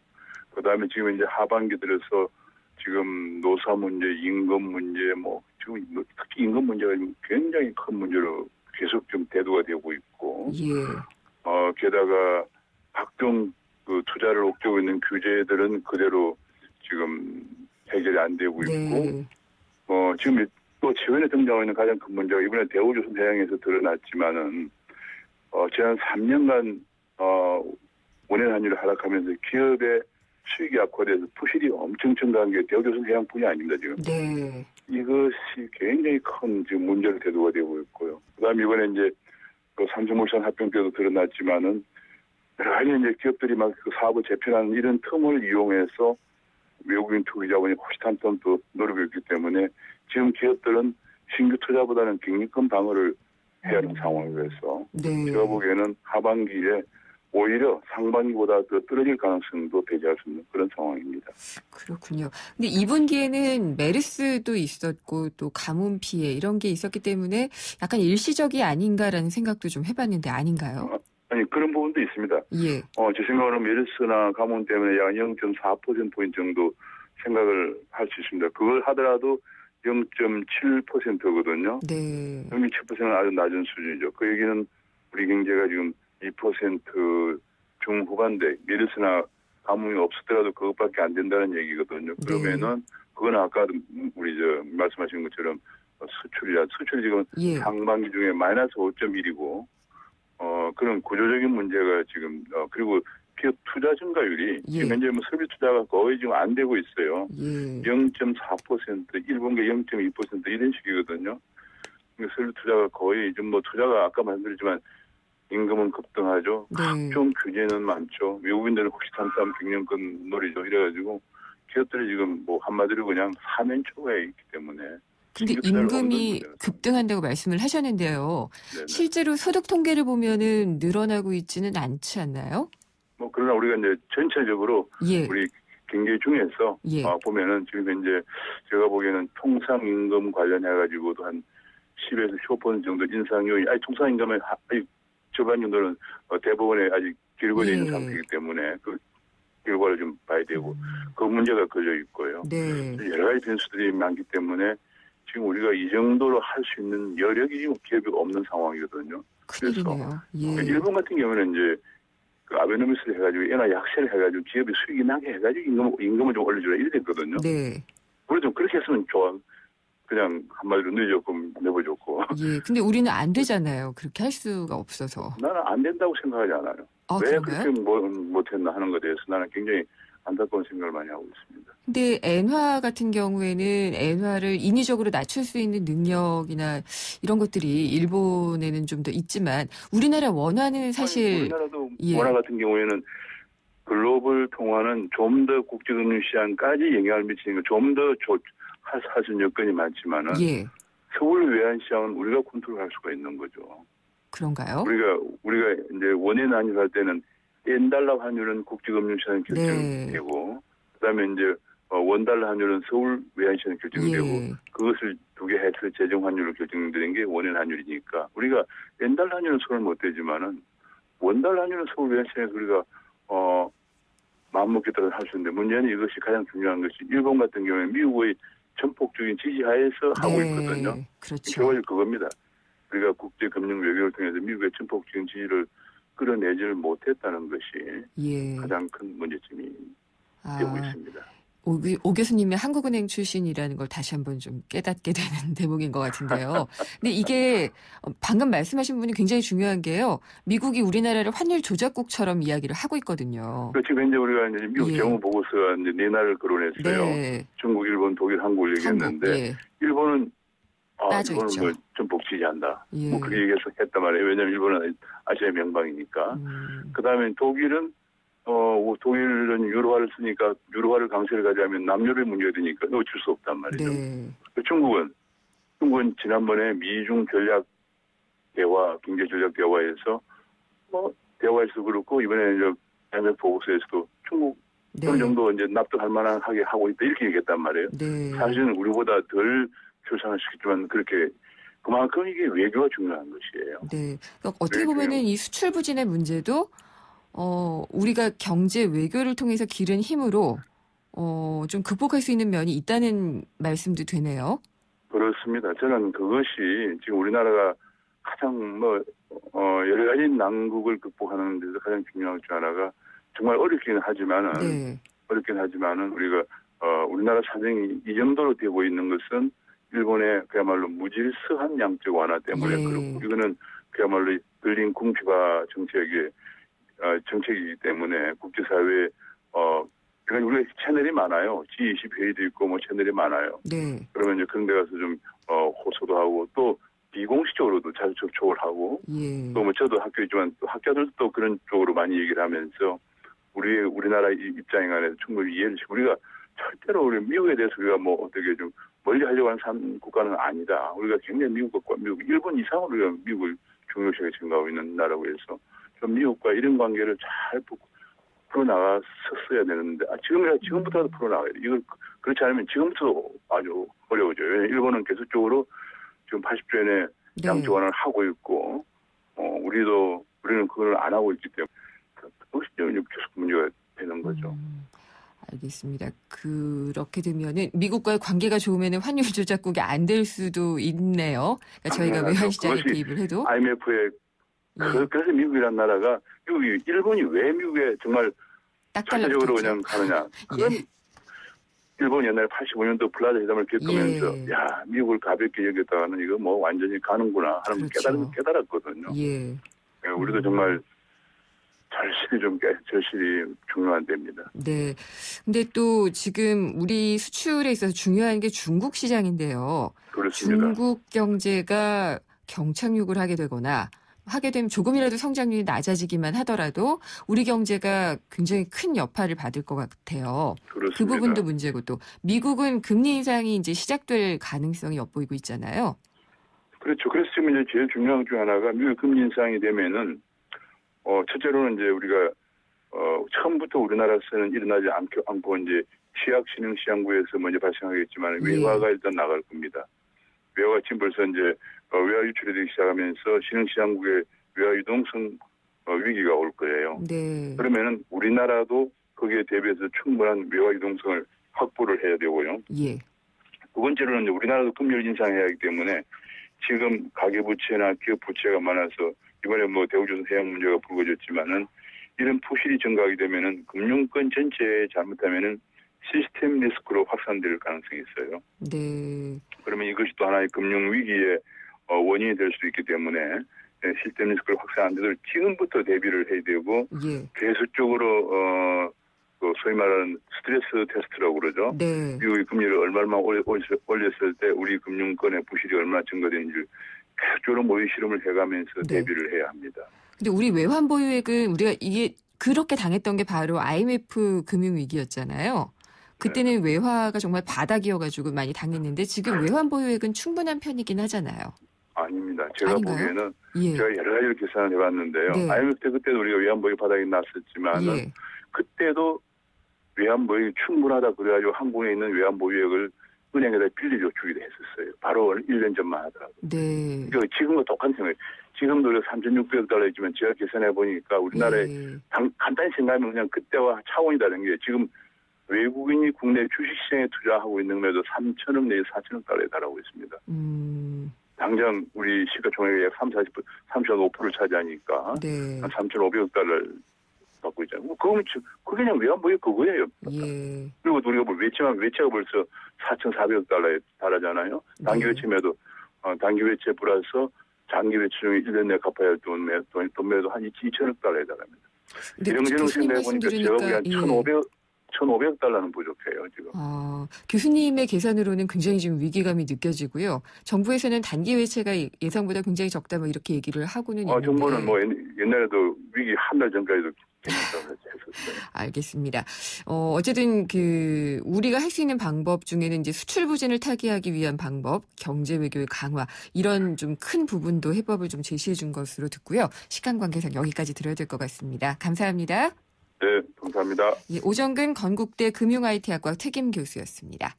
그다음에 지금 이제 하반기 들어서 지금 노사 문제, 임금 문제, 지금 특히 임금 문제가 굉장히 큰 문제로 계속 좀 대두가 되고 있고, 게다가 각종 그 투자를 옥죄고 있는 규제들은 그대로 지금 해결이 안 되고 있고, 지금 또 최근에 등장하는 가장 큰 문제가 이번에 대우조선 해양에서 드러났지만은 지난 3년간 원연 환율이 하락하면서 기업의 수익이 악화돼서 부실이 엄청 증가한 게 대우조선 해양뿐이 아닙니다, 지금. 네. 이것이 굉장히 큰 지금 문제로 대두가 되고 있고요. 그다음에 이번에 이제 그 삼성물산 합병 때도 드러났지만은 여러 가지 이제 기업들이 막 그 사업을 재편하는 이런 틈을 이용해서 외국인 투기자본이 호시탐탐 또 노리고 있기 때문에 지금 기업들은 신규 투자보다는 경기권 방어를 해야 하는 상황이라서 네. 제가 보기에는 하반기에 오히려 상반기보다 더 떨어질 가능성도 배제할 수 있는 그런 상황입니다. 그렇군요. 근데 2분기에는 메르스도 있었고 또 가뭄 피해 이런 게 있었기 때문에 약간 일시적이 아닌가라는 생각도 좀 해봤는데 아닌가요? 아니 그런 부분도 있습니다. 예. 제 생각으로는 메르스나 가뭄 때문에 약 0.4%포인트 정도 생각을 할 수 있습니다. 그걸 하더라도 0.7%거든요. 네. 0.7%는 아주 낮은 수준이죠. 그 얘기는 우리 경제가 지금 2% 중후반대 메르스나 가뭄이 없었더라도 그것밖에 안 된다는 얘기거든요. 그러면은 그건 아까 우리 말씀하신 것처럼 수출이 지금 예. 상반기 중에 마이너스 5.1이고 그런 구조적인 문제가 지금 그리고 기업 투자 증가율이 지금 현재 설비 투자가 거의 지금 안 되고 있어요. 0.4%, 1분기 0.2% 이런 식이거든요. 설비 투자가 거의 좀 투자가 아까 말씀드렸지만 임금은 급등하죠. 각종 규제는 많죠. 외국인들은 혹시 탄탄 경영권 놀이죠. 이래가지고 기업들이 지금 한마디로 그냥 사면초가에 있기 때문에. 근데 임금이 급등한다고 말씀을 하셨는데요. 네네. 실제로 소득 통계를 보면은 늘어나고 있지는 않지 않나요? 그러나 우리가 이제 전체적으로 우리 경제 중에서 보면은 지금 현재 제가 보기에는 통상임금 관련해가지고도 한 10에서 15% 정도 인상 요인, 통상임금은 저반 정도는 대법원에 아직 길거져 있는 상태이기 때문에 그 결과를 좀 봐야 되고 그 문제가 걸려 있고요. 여러 가지 변수들이 많기 때문에 지금 우리가 이 정도로 할 수 있는 여력이 지금 기업이 없는 상황이거든요. 그래서 일본 같은 경우는 이제 그 아베노미스를 해가지고 엔화 약세를 해가지고 기업이 수익이 나게 해가지고 임금을 좀 올려주라 이래 됐거든요. 우리 좀 그렇게 했으면 좋아. 그냥 한마디로 늦었고 내버려줬고. 근데 우리는 안 되잖아요. 그렇게 할 수가 없어서. 나는 안 된다고 생각하지 않아요. 왜 그런가요? 그렇게 못했나 하는 것에 대해서 나는 굉장히 안타까운 생각을 많이 하고 있습니다. 근데 엔화 같은 경우에는 엔화를 인위적으로 낮출 수 있는 능력이나 이런 것들이 일본에는 좀 더 있지만 우리나라 원화는 사실 우리나라도 원화 같은 경우에는 글로벌 통화는 좀 더 국제금융시장까지 영향을 미치는 건 좀 더 사실 여건이 많지만은 서울 외환시장은 우리가 컨트롤할 수가 있는 거죠. 그런가요? 우리가 이제 원인 환율할 때는 엔달러 환율은 국제금융시장 결정되고 그다음에 이제 원달러 환율은 서울 외환시장 결정되고 그것을 두 개 해서 재정 환율로 결정되는 게 원인 환율이니까 우리가 엔달러 환율은 손을 못 대지만은 원달러 환율은 서울 외환시장에서 우리가 마음먹겠다고 할 수 있는데 문제는 이것이 가장 중요한 것이 일본 같은 경우에 미국의 전폭적인 지지하에서 하고 있거든요. 결과적으로 그겁니다. 우리가 국제금융 외교를 통해서 미국의 전폭적인 지지를 끌어내지를 못했다는 것이 가장 큰 문제점이 되고 있습니다. 오 교수님이 한국은행 출신이라는 걸 다시 한번 좀 깨닫게 되는 대목인 것 같은데요. 근데 이게 방금 말씀하신 부분이 굉장히 중요한 게요. 미국이 우리나라를 환율 조작국처럼 이야기를 하고 있거든요. 지금 현재 우리가 이제 미국 재무 보고서가 이제 네 나라를 거론했어요. 중국, 일본, 독일, 한국을 얘기했는데 일본은 일본은 전폭 지지한다. 그렇게 얘기해서 했단 말이에요. 왜냐하면 일본은 아시아의 명방이니까. 그다음에 독일은 유로화를 쓰니까 유로화를 강세를 가져가면 남유로의 문제가 되니까 어쩔 수 없단 말이죠. 중국은 지난번에 미중 전략 대화, 경제 전략 대화에서 대화에서 그렇고 이번에 이제 양적 보고서에서도 중국 어느 정도 이제 납득할 만하게 하고 있다 이렇게 얘기했단 말이에요. 사실은 우리보다 덜 출산을 시켰지만 그만큼 이게 외교가 중요한 것이에요. 그러니까 어떻게 보면은 이 수출 부진의 문제도 우리가 경제 외교를 통해서 기른 힘으로 좀 극복할 수 있는 면이 있다는 말씀도 되네요. 그렇습니다. 저는 그것이 지금 우리나라가 가장 여러 가지 난국을 극복하는 데서 가장 중요한 것 중 하나가 정말 어렵긴 하지만은 우리가 우리나라 사정이 이 정도로 되고 있는 것은 일본의 그야말로 무질서한 양적 완화 때문에 그렇고 이거는 그야말로 berlin 궁피가 정책이기 때문에 국제사회에 그러니까 우리가 채널이 많아요. G20 회의도 있고 채널이 많아요. 그러면 이제 그런 데 가서 좀 호소도 하고 또 비공식적으로도 자주 접촉을 하고 또 저도 학교 있지만 또 학자들도 또 그런 쪽으로 많이 얘기를 하면서 우리나라 입장에 관해서 충분히 이해를 시키고 우리가 절대로 우리 미국에 대해서 우리가 어떻게 좀 멀리 하려고 하는 국가는 아니다. 우리가 굉장히 미국, 일본 이상으로 우리가 미국을 중요시하게 생각하고 있는 나라고 해서 좀 미국과 이런 관계를 잘 풀어나갔었어야 되는데 지금부터라도 풀어나가야 돼. 이걸 그렇지 않으면 지금부터 아주 어려워져요. 왜냐하면 일본은 계속적으로 지금 80조 엔의 양적 완화를 하고 있고 우리는 그걸 안 하고 있기 때문에 그것이 계속 문제가 되는 거죠. 알겠습니다. 그렇게 되면은 미국과의 관계가 좋으면 환율 조작국이 안 될 수도 있네요. 그러니까 저희가 외환시장에 개입을 해도. IMF에 그래서 미국이라는 나라가 일본이 왜 미국에 정말 전체적으로 그냥 가느냐. 그건 일본 옛날에 85년도 플라자 회담을 겪으면서 미국을 가볍게 여겼다가는 이거 뭐 완전히 가는구나 하는 깨달았거든요. 우리도 정말 절실히 중요한 데입니다. 네. 근데 또 지금 우리 수출에 있어서 중요한 게 중국 시장인데요. 그렇습니다. 중국 경제가 경착륙을 하게 되거나 하게 되면 조금이라도 성장률이 낮아지기만 하더라도 우리 경제가 굉장히 큰 여파를 받을 것 같아요. 그렇습니다. 그 부분도 문제고 또 미국은 금리 인상이 이제 시작될 가능성이 엿보이고 있잖아요. 그렇죠. 그래서 지금 이제 제일 중요한 중 하나가 미국 금리 인상이 되면은 첫째로는 이제 우리가 처음부터 우리나라에서는 일어나지 않고 이제 취약 신흥 시장구에서 먼저 발생하겠지만 외화가 일단 나갈 겁니다. 외화가 지금 벌써 이제 외화 유출이 되기 시작하면서 신흥 시장국의 외화 유동성 위기가 올 거예요. 네. 그러면은 우리나라도 거기에 대비해서 충분한 외화 유동성을 확보를 해야 되고요. 두 번째로는 이제 우리나라도 금리를 인상해야 하기 때문에 지금 가계부채나 기업 부채가 많아서 이번에 뭐 대우조선 해양 문제가 불거졌지만은 이런 부실이 증가하게 되면은 금융권 전체에 잘못하면은 시스템 리스크로 확산될 가능성이 있어요. 네. 그러면 이것이 또 하나의 금융 위기의 원인이 될 수 있기 때문에 시스템 리스크를 확산 안 되도록 지금부터 대비를 해야 되고 계속적으로 소위 말하는 스트레스 테스트라고 그러죠. 네. 미국의 금리를 얼마나 올렸을 때 우리 금융권의 부실이 얼마나 증가되는지를 계속적으로 모의 실험을 해가면서 대비를 해야 합니다. 근데 우리 외환 보유액은 우리가 이게 그렇게 당했던 게 바로 IMF 금융위기였잖아요. 그때는 외화가 정말 바닥이어가지고 많이 당했는데 지금 외환 보유액은 충분한 편이긴 하잖아요. 아닙니다. 제가 아닌가요? 보기에는 제가 여러 가지를 계산을 해봤는데요. IMF 때 그때도 우리가 외환 보유 바닥이 났었지만 그때도 외환 보유액이 충분하다 그래가지고 한국에 있는 외환 보유액을 은행에다 빌리려 주기도 했었어요. 바로 1년 전만 하더라고요. 네. 그러니까 지금과 똑같은 생각이에요. 지금도 3,600억 달러이지만 제가 계산해 보니까 우리나라에 간단히 생각하면 그냥 그때와 차원이 다른 게 지금 외국인이 국내 주식시장에 투자하고 있는 것에도 3,000억 내지 4,000억 달러에 달하고 있습니다. 당장 우리 시가총액의 약 3.5%를 차지하니까 한 3,500억 달러를 받고 있잖아요. 그게 그냥 외환보유 그거예요. 그리고 우리가 외채가 벌써 4,400억 달러에 달하잖아요. 단기 외채매도 단기 외채 플러스 장기 외채 중에 1년 내에 갚아야 할 돈 매도 한 2,000억 달러에 달합니다. 이런 생각해 보니까 제가 보기엔 한 1,500억 달러는 부족해요, 지금. 교수님의 계산으로는 굉장히 지금 위기감이 느껴지고요. 정부에서는 단기 외채가 예상보다 굉장히 적다 뭐 이렇게 얘기를 하고는 있는데. 정부는 뭐 옛날에도 위기 한 달 전까지도 괜찮다고 했었어요. 알겠습니다. 어쨌든 우리가 할 수 있는 방법 중에는 이제 수출 부진을 타개하기 위한 방법, 경제 외교의 강화 이런 좀 큰 부분도 해법을 좀 제시해 준 것으로 듣고요. 시간 관계상 여기까지 들어야 될 것 같습니다. 감사합니다. 네, 감사합니다. 오정근 건국대 금융IT학과 특임 교수였습니다.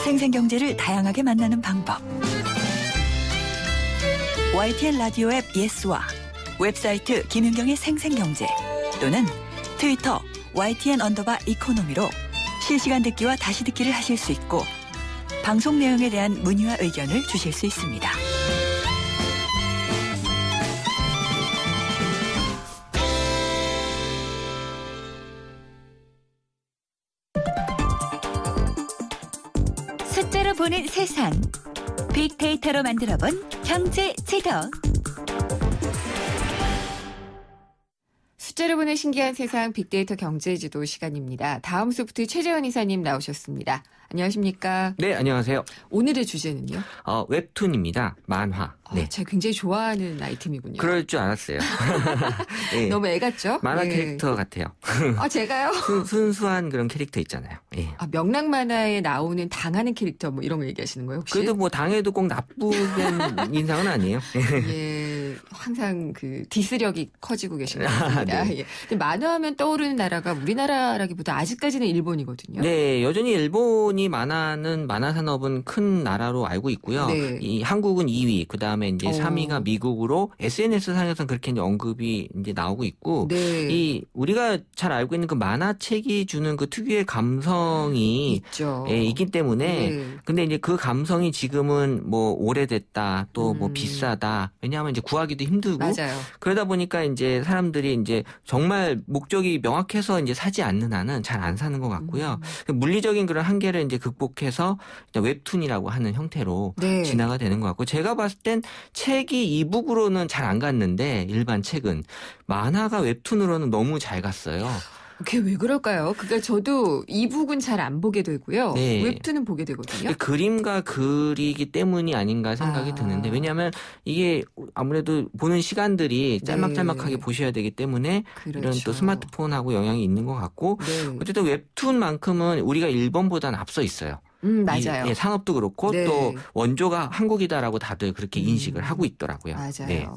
생생경제를 다양하게 만나는 방법. YTN 라디오 앱 예스와 웹사이트 김윤경의 생생경제 또는 트위터 YTN_이코노미로 실시간 듣기와 다시 듣기를 하실 수 있고 방송 내용에 대한 문의와 의견을 주실 수 있습니다. 숫자로 보는 세상. 빅데이터로 만들어본 경제 제도. 숫자를 보는 신기한 세상 빅데이터 경제지도 시간입니다. 다음 소프트 최재원 이사님 나오셨습니다. 안녕하십니까? 네, 안녕하세요. 오늘의 주제는요? 웹툰입니다. 만화. 네. 제가 굉장히 좋아하는 아이템이군요. 그럴 줄 알았어요. 네. 너무 애 같죠? 만화 예. 캐릭터 같아요. 제가요? 순수한 그런 캐릭터 있잖아요. 예. 명랑 만화에 나오는 당하는 캐릭터 뭐 이런 거 얘기하시는 거예요, 혹시? 그래도 뭐 당해도 꼭 나쁜 인상은 아니에요. 예, 항상 그 디스력이 커지고 계신 것 같습니다. 네. 예. 근데 만화하면 떠오르는 나라가 우리나라라기보다 아직까지는 일본이거든요. 네, 여전히 일본이 만화 산업은 큰 나라로 알고 있고요. 네. 이 한국은 2위, 그 다음에 이제 3위가 미국으로 SNS 상에서는 그렇게 이제 언급이 이제 나오고 있고, 네. 이 우리가 잘 알고 있는 그 만화책이 주는 그 특유의 감성이 있죠. 예, 있기 때문에, 네. 근데 이제 그 감성이 지금은 뭐 오래됐다, 또 뭐 비싸다. 왜냐하면 이제 구하기도 힘들고, 맞아요. 그러다 보니까 이제 사람들이 이제 정말 목적이 명확해서 이제 사지 않는 한은 잘 안 사는 것 같고요. 물리적인 그런 한계를 이제 극복해서 웹툰이라고 하는 형태로 네. 진화가 되는 것 같고, 제가 봤을 땐 책이 이북으로는 잘 안 갔는데 일반 책은 만화가 웹툰으로는 너무 잘 갔어요. 그게 왜 그럴까요? 그러니까 저도 이북은 잘 안 보게 되고요. 네. 웹툰은 보게 되거든요. 그림과 그리기 때문이 아닌가 생각이 드는데, 왜냐하면 이게 아무래도 보는 시간들이 짤막짤막하게 보셔야 되기 때문에 이런 또 스마트폰하고 영향이 있는 것 같고, 어쨌든 웹툰만큼은 우리가 일본보다는 앞서 있어요. 맞아요. 예, 산업도 그렇고 네. 또 원조가 한국이다라고 다들 그렇게 인식을 하고 있더라고요. 맞아요. 네.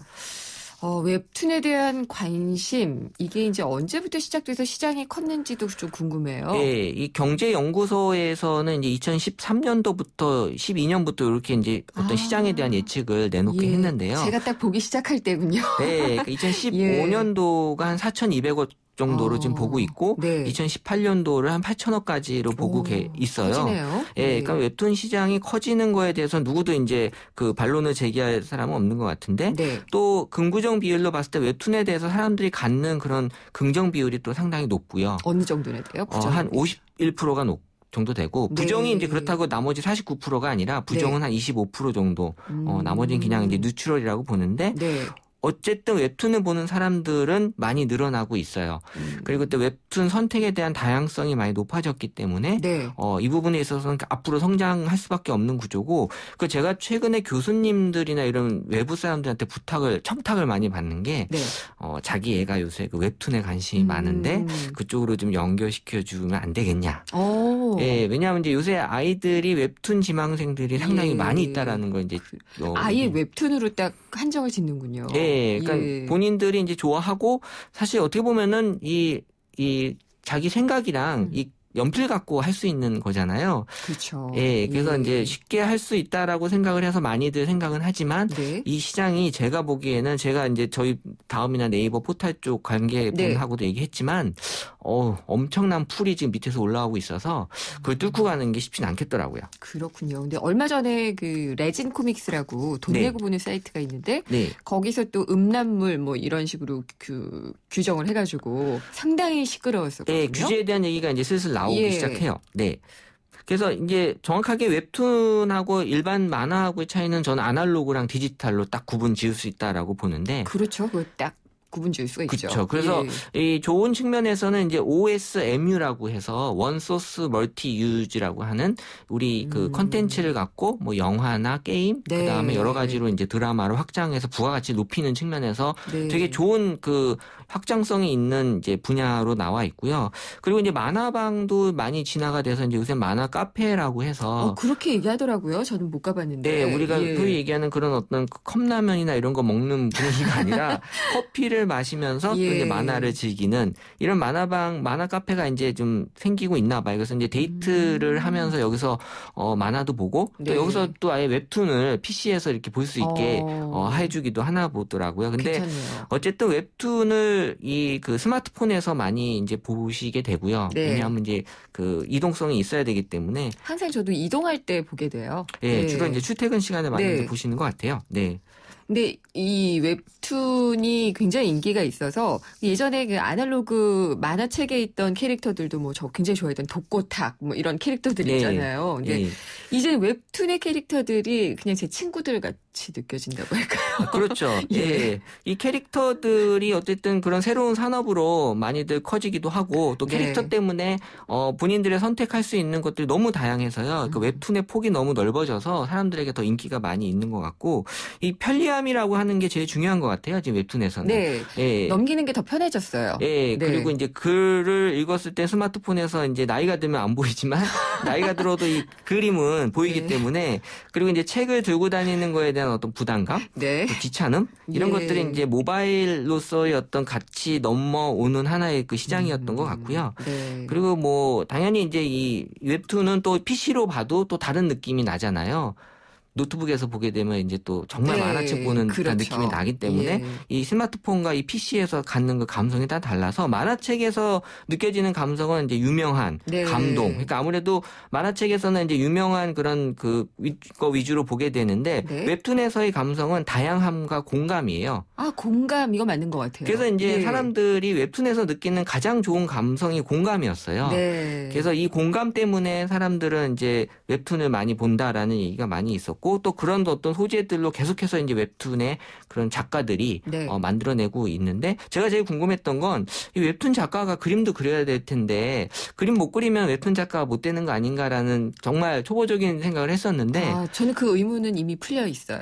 웹툰에 대한 관심, 이게 이제 언제부터 시작돼서 시장이 컸는지도 좀 궁금해요. 네, 이 경제연구소에서는 이제 2013년도부터 12년부터 이렇게 이제 어떤 시장에 대한 예측을 내놓게 했는데요. 제가 딱 보기 시작할 때군요. 네, 2015년도가 한 4,200억 정도로 지금 보고 있고, 2018년도를 한 8천억까지로 보고 있어요. 커지네요. 예, 그러니까 웹툰 시장이 커지는 거에 대해서 누구도 이제 그 반론을 제기할 사람은 없는 것 같은데, 또 긍부정 비율로 봤을 때 웹툰에 대해서 사람들이 갖는 그런 긍정 비율이 또 상당히 높고요. 어느 정도나 돼요? 한 51%가 정도 되고, 부정이 이제 그렇다고 나머지 49%가 아니라 부정은 한 25% 정도, 나머지는 그냥 이제 뉴트럴이라고 보는데, 어쨌든 웹툰을 보는 사람들은 많이 늘어나고 있어요. 그리고 또 웹툰 선택에 대한 다양성이 많이 높아졌기 때문에 이 부분에 있어서는 앞으로 성장할 수밖에 없는 구조고, 그 제가 최근에 교수님들이나 이런 외부 사람들한테 청탁을 많이 받는 게 자기 애가 요새 그 웹툰에 관심이 많은데 그쪽으로 좀 연결시켜 주면 안 되겠냐. 예, 왜냐하면 이제 요새 아이들이 웹툰 지망생들이 상당히 많이 있다라는 걸 이제 아예 웹툰으로 딱 한정을 짓는군요. 예, 그러니까 본인들이 이제 좋아하고, 사실 어떻게 보면은 이 자기 생각이랑 이 연필 갖고 할 수 있는 거잖아요. 그렇죠. 예, 그래서 이제 쉽게 할 수 있다라고 생각을 해서 많이들 생각은 하지만 이 시장이 제가 보기에는, 제가 이제 저희 다음이나 네이버 포탈 쪽 관계분하고도 얘기했지만 엄청난 풀이 지금 밑에서 올라오고 있어서 그걸 뚫고 가는 게 쉽진 않겠더라고요. 그렇군요. 근데 얼마 전에 그 레진 코믹스라고 돈 내고 보는 사이트가 있는데 거기서 또 음란물 뭐 이런 식으로 규정을 해가지고 상당히 시끄러웠었거든요. 네, 규제에 대한 얘기가 이제 슬슬 나오기 시작해요. 네. 그래서 이제 정확하게 웹툰하고 일반 만화하고의 차이는 저는 아날로그랑 디지털로 딱 구분 지을 수 있다라고 보는데. 그렇죠. 그거 딱 구분 지을 수가 있죠. 그렇죠. 그래서 이 좋은 측면에서는 이제 OSMU라고 해서 원 소스 멀티 유즈라고 하는 우리 그 컨텐츠를 갖고 뭐 영화나 게임, 그다음에 여러 가지로 이제 드라마를 확장해서 부가가치를 높이는 측면에서 되게 좋은 그 확장성이 있는 이제 분야로 나와 있고요. 그리고 이제 만화방도 많이 진화가 돼서 이제 요새 만화 카페라고 해서 그렇게 얘기하더라고요. 저는 못 가봤는데. 네, 우리가 흔히 얘기하는 그런 어떤 컵라면이나 이런 거 먹는 분위기가 아니라 커피를 마시면서 이제 만화를 즐기는 이런 만화 카페가 이제 좀 생기고 있나 봐요. 그래서 이제 데이트를 하면서 여기서 만화도 보고 또 여기서 또 아예 웹툰을 PC에서 이렇게 볼 수 있게 해주기도 하나 보더라고요. 근데 괜찮네요. 어쨌든 웹툰을 이 그 스마트폰에서 많이 이제 보시게 되고요. 왜냐하면 이제 그 이동성이 있어야 되기 때문에 항상 저도 이동할 때 보게 돼요. 네, 주로 이제 출퇴근 시간에 많이 이제 보시는 것 같아요. 네. 근데 이 웹툰이 굉장히 인기가 있어서 예전에 그 아날로그 만화책에 있던 캐릭터들도 뭐 저 굉장히 좋아했던 독고탁 뭐 이런 캐릭터들 있잖아요. 근데 이제는 웹툰의 캐릭터들이 그냥 제 친구들 같이 느껴진다고 할까요? 그렇죠. 예. 이 캐릭터들이 어쨌든 그런 새로운 산업으로 많이들 커지기도 하고 또 캐릭터 때문에 본인들의 선택할 수 있는 것들이 너무 다양해서요. 그 웹툰의 폭이 너무 넓어져서 사람들에게 더 인기가 많이 있는 것 같고 이 편리함이라고 하는 게 제일 중요한 것 같아요. 지금 웹툰에서는. 네. 예. 넘기는 게 더 편해졌어요. 예. 네. 그리고 이제 글을 읽었을 때 스마트폰에서 이제 나이가 들면 안 보이지만 나이가 들어도 이 그림은 보이기 때문에 그리고 이제 책을 들고 다니는 거에 대한 어떤 부담감, 또 귀찮음 이런 것들이 이제 모바일로서의 어떤 같이 넘어오는 하나의 그 시장이었던 것 같고요. 그리고 뭐 당연히 이제 이 웹툰은 또 PC로 봐도 또 다른 느낌이 나잖아요. 노트북에서 보게 되면 이제 또 정말 만화책 보는 듯한 느낌이 나기 때문에 이 스마트폰과 이 PC에서 갖는 그 감성이 다 달라서 만화책에서 느껴지는 감성은 이제 유명한 감동. 그러니까 아무래도 만화책에서는 이제 유명한 그런 거 위주로 보게 되는데 웹툰에서의 감성은 다양함과 공감이에요. 아, 공감 이거 맞는 것 같아요. 그래서 이제 사람들이 웹툰에서 느끼는 가장 좋은 감성이 공감이었어요. 그래서 이 공감 때문에 사람들은 이제 웹툰을 많이 본다라는 얘기가 많이 있었고 또 그런 어떤 소재들로 계속해서 이제 웹툰의 그런 작가들이 만들어내고 있는데 제가 제일 궁금했던 건 이 웹툰 작가가 그림도 그려야 될 텐데 그림 못 그리면 웹툰 작가가 못 되는 거 아닌가라는 정말 초보적인 생각을 했었는데 저는 그 의문은 이미 풀려 있어요.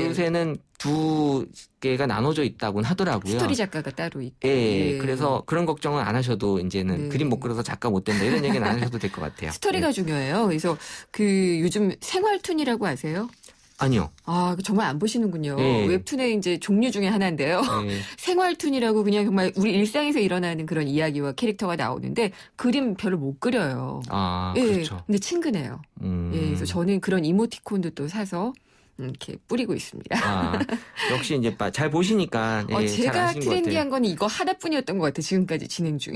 요새는 두 개가 나눠져 있다고는 하더라고요. 스토리 작가가 따로 있고. 그래서 그런 걱정은 안 하셔도 이제는 그림 못 그려서 작가 못 된다 이런 얘기는 안 하셔도 될 것 같아요. 스토리가 중요해요. 그래서 그 요즘 생활툰이라고 아세요? 아니요. 아, 정말 안 보시는군요. 웹툰의 이제 종류 중에 하나인데요. 생활툰이라고 그냥 정말 우리 일상에서 일어나는 그런 이야기와 캐릭터가 나오는데 그림 별로 못 그려요. 아, 그렇죠. 근데 친근해요. 그래서 저는 그런 이모티콘도 또 사서 이렇게 뿌리고 있습니다. 역시 이제 잘 보시니까. 제가 트렌디한 건 이거 하나뿐이었던 것 같아요. 지금까지 진행 중에.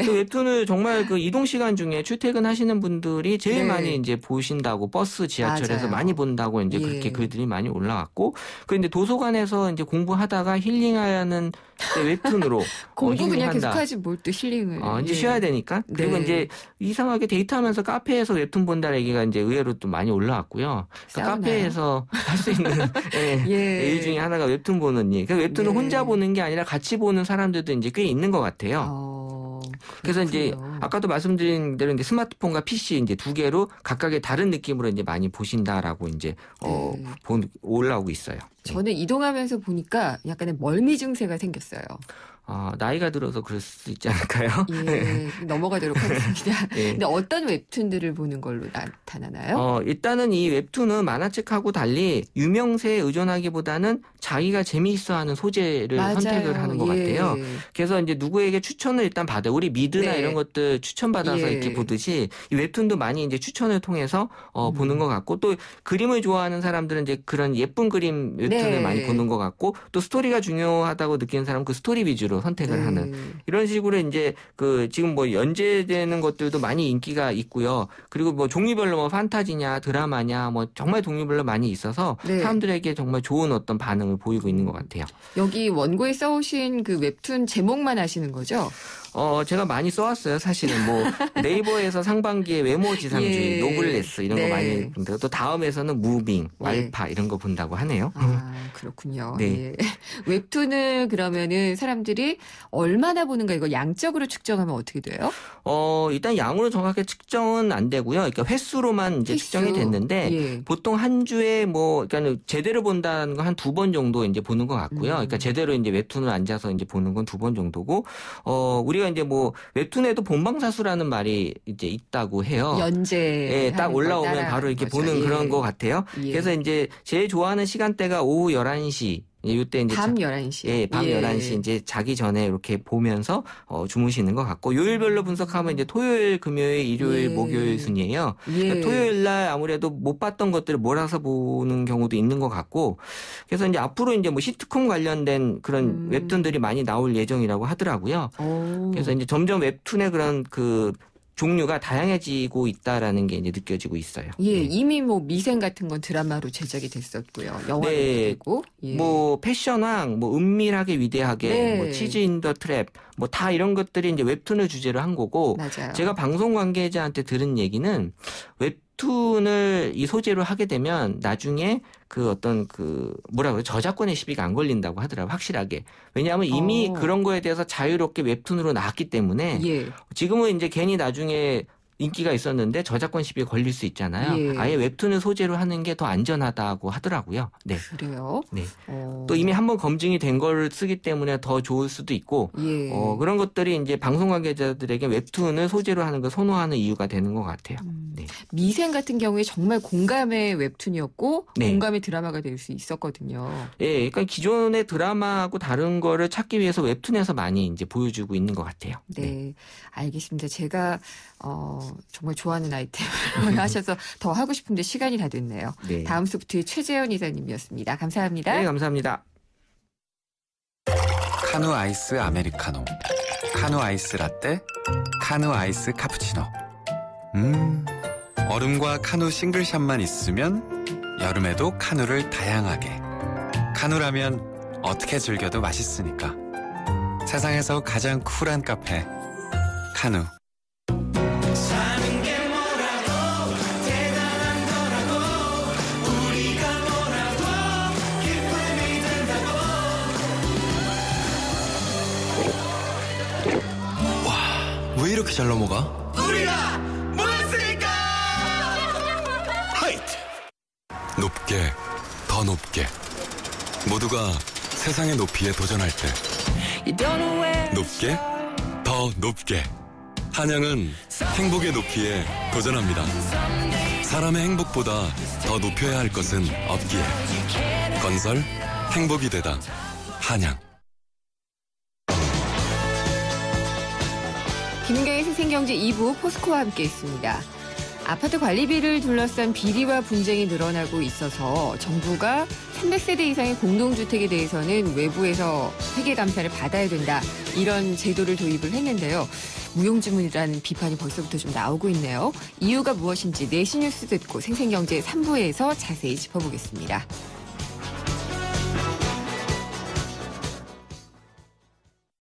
그 웹툰을 정말 그 이동 시간 중에 출퇴근하시는 분들이 제일 많이 이제 보신다고 버스, 지하철에서 많이 본다고 이제 그렇게 글들이 많이 올라왔고, 그런데 도서관에서 이제 공부하다가 힐링하는 웹툰으로 공부 그냥 계속하지 뭘 또 힐링을. 이제 쉬어야 되니까. 그리고 이제 이상하게 데이트하면서 카페에서 웹툰 본다는 얘기가 이제 의외로 또 많이 올라왔고요. 그러니까 카페에서 할 수 있는 일 중에 하나가 웹툰 보는 일. 그러니까 웹툰을 혼자 보는 게 아니라 같이 보는 사람들도 이제 꽤 있는 것 같아요. 그래서 이제 아까도 말씀드린 대로 이제 스마트폰과 PC 이제 두 개로 각각의 다른 느낌으로 이제 많이 보신다라고 이제 올라오고 있어요. 저는 이동하면서 보니까 약간의 멀미 증세가 생겼어요. 나이가 들어서 그럴 수 있지 않을까요? 넘어가도록 하겠습니다. 근데 어떤 웹툰들을 보는 걸로 나타나나요? 일단은 이 웹툰은 만화책하고 달리 유명세에 의존하기보다는 자기가 재미있어하는 소재를 선택을 하는 것 같아요. 그래서 이제 누구에게 추천을 일단 받아요. 우리 미드나 이런 것들 추천받아서 이렇게 보듯이 이 웹툰도 많이 이제 추천을 통해서 보는 것 같고 또 그림을 좋아하는 사람들은 이제 그런 예쁜 그림 웹툰을 많이 보는 것 같고 또 스토리가 중요하다고 느끼는 사람은 그 스토리 위주로 선택을 하는 이런 식으로 이제 그 지금 뭐 연재되는 것들도 많이 인기가 있고요. 그리고 뭐 종류별로 뭐 판타지냐 드라마냐 뭐 정말 종류별로 많이 있어서 사람들에게 정말 좋은 어떤 반응을 보이고 있는 것 같아요. 여기 원고에 써오신 그 웹툰 제목만 아시는 거죠? 제가 많이 써왔어요. 사실은 뭐 네이버에서 상반기에 외모지상주의, 노블레스 이런 거 많이 본다고 또 다음에서는 무빙, 왈파 이런 거 본다고 하네요. 그렇군요. 웹툰을 그러면은 사람들이 얼마나 보는가 이거 양적으로 측정하면 어떻게 돼요? 일단 양으로 정확하게 측정은 안 되고요. 그러니까 횟수로만 이제 측정이 됐는데 보통 한 주에 뭐 그러니까 제대로 본다는 거 한 2번 정도 이제 보는 것 같고요. 그러니까 제대로 이제 웹툰을 앉아서 이제 보는 건 2번 정도고 우리가 이제 뭐 웹툰에도 본방사수라는 말이 이제 있다고 해요. 연재 딱 올라오면 바로 이렇게 보는 그런 것 같아요. 그래서 이제 제일 좋아하는 시간대가 오후 11시. 이때 이제 밤 11시. 밤 11시 이제 자기 전에 이렇게 보면서 주무시는 것 같고 요일별로 분석하면 이제 토요일, 금요일, 일요일, 목요일 순이에요. 그러니까 토요일 날 아무래도 못 봤던 것들을 몰아서 보는 경우도 있는 것 같고 그래서 이제 앞으로 이제 뭐 시트콤 관련된 그런 웹툰들이 많이 나올 예정이라고 하더라고요. 그래서 이제 점점 웹툰의 그런 그 종류가 다양해지고 있다라는 게 이제 느껴지고 있어요. 이미 뭐 미생 같은 건 드라마로 제작이 됐었고요. 영화도 되고. 뭐 패션왕, 뭐 은밀하게 위대하게, 뭐 치즈 인 더 트랩, 뭐 다 이런 것들이 이제 웹툰을 주제로 한 거고. 맞아요. 제가 방송 관계자한테 들은 얘기는 웹툰을 이 소재로 하게 되면 나중에 그 어떤 그 뭐라 그래 저작권의 시비가 안 걸린다고 하더라고요. 확실하게. 왜냐하면 이미 그런 거에 대해서 자유롭게 웹툰으로 나왔기 때문에 지금은 이제 괜히 나중에 인기가 있었는데 저작권 시비에 걸릴 수 있잖아요. 아예 웹툰을 소재로 하는 게 더 안전하다고 하더라고요. 네. 그래요? 네. 또 이미 한번 검증이 된 걸 쓰기 때문에 더 좋을 수도 있고 그런 것들이 이제 방송 관계자들에게 웹툰을 소재로 하는 걸 선호하는 이유가 되는 것 같아요. 네. 미생 같은 경우에 정말 공감의 웹툰이었고 공감의 드라마가 될 수 있었거든요. 예, 그러니까 기존의 드라마하고 다른 거를 찾기 위해서 웹툰에서 많이 이제 보여주고 있는 것 같아요. 네. 알겠습니다. 제가 정말 좋아하는 아이템을 하셔서 더 하고 싶은데 시간이 다 됐네요. 네. 다음 소프트의 최재현 이사님이었습니다. 감사합니다. 네, 감사합니다. 카누 아이스 아메리카노, 카누 아이스 라떼, 카누 아이스 카푸치노. 얼음과 카누 싱글샷만 있으면 여름에도 카누를 다양하게. 카누라면 어떻게 즐겨도 맛있으니까. 세상에서 가장 쿨한 카페 카누. 왜 이렇게 잘 넘어가? 우리가 모였으니까! 하이트! 높게, 더 높게. 모두가 세상의 높이에 도전할 때. 높게, 더 높게. 한양은 행복의 높이에 도전합니다. 사람의 행복보다 더 높여야 할 것은 없기에. 건설, 행복이 되다. 한양. 김은경의 생생경제 2부 포스코와 함께했습니다. 아파트 관리비를 둘러싼 비리와 분쟁이 늘어나고 있어서 정부가 300세대 이상의 공동주택에 대해서는 외부에서 회계감사를 받아야 된다. 이런 제도를 도입을 했는데요. 무용지물이라는 비판이 벌써부터 좀 나오고 있네요. 이유가 무엇인지 내신 뉴스 듣고 생생경제 3부에서 자세히 짚어보겠습니다.